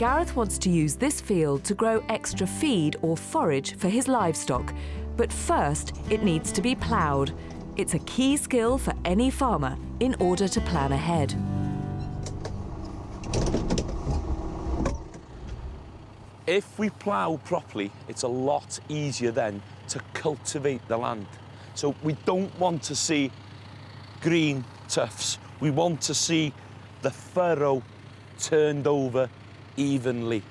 Gareth wants to use this field to grow extra feed or forage for his livestock. But first, it needs to be ploughed. It's a key skill for any farmer in order to plan ahead. If we plough properly, it's a lot easier then to cultivate the land. So we don't want to see green tufts. We want to see the furrow turned over evenly.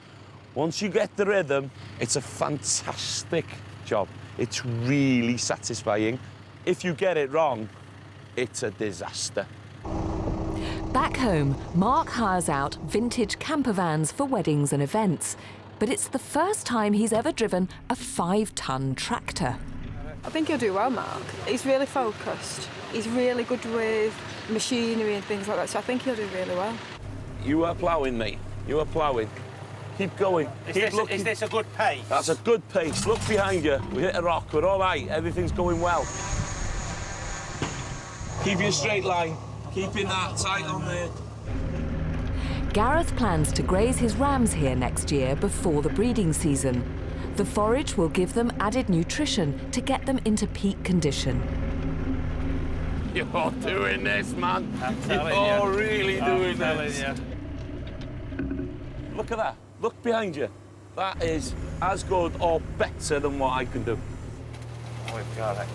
Once you get the rhythm, it's a fantastic job. It's really satisfying. If you get it wrong, it's a disaster. Back home, Mark hires out vintage camper vans for weddings and events. But it's the first time he's ever driven a 5-ton tractor. I think he'll do well, Mark. He's really focused. He's really good with machinery and things like that, so I think he'll do really well. You are ploughing, mate. You are ploughing. Keep going. Is this a good pace? That's a good pace. Look behind you. We hit a rock. We're all right. Everything's going well. Keep your straight line. Keeping that tight on there. Gareth plans to graze his rams here next year before the breeding season. The forage will give them added nutrition to get them into peak condition. You're doing this, man. I'm telling you. You're really doing this. You. Look at that. Look behind you. That is as good or better than what I can do. We've got it.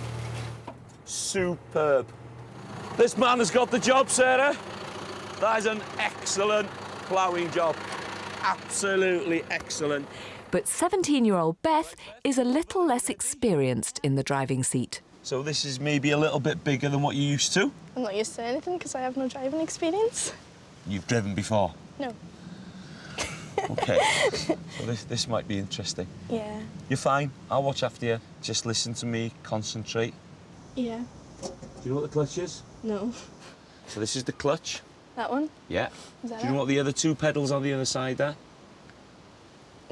Superb. This man has got the job, Sarah. That is an excellent ploughing job. Absolutely excellent. But 17-year-old Beth is a little less experienced in the driving seat. So this is maybe a little bit bigger than what you're used to? I'm not used to anything because I have no driving experience. You've driven before? No. OK. So this might be interesting. Yeah. You're fine. I'll watch after you. Just listen to me, concentrate. Yeah. Do you know what the clutch is? No. So this is the clutch. That one? Yeah. Is that Do you know what the other 2 pedals on the other side there?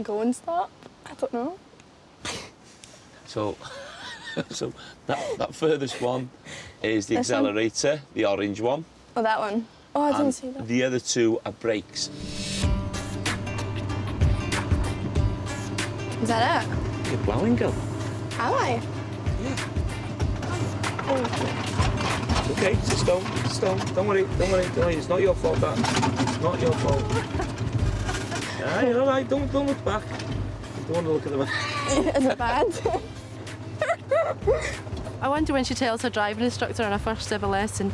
Go and stop? I don't know. So, that furthest one is the This one? accelerator, the orange one. Oh, that one. Oh, I didn't And see that. the other 2 are brakes. Is that it? You're ploughing, girl. Am I? Yeah. Oh. OK, it's a stone, it's a stone. Don't worry. It's not your fault, that. It's not your fault. Yeah, you're all right. Don't look back. You don't want to look at the back. Is it bad? I wonder when she tells her driving instructor on her first ever lesson,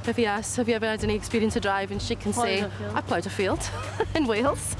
if he asks, have you ever had any experience of driving, she can say, I ploughed a field in Wales.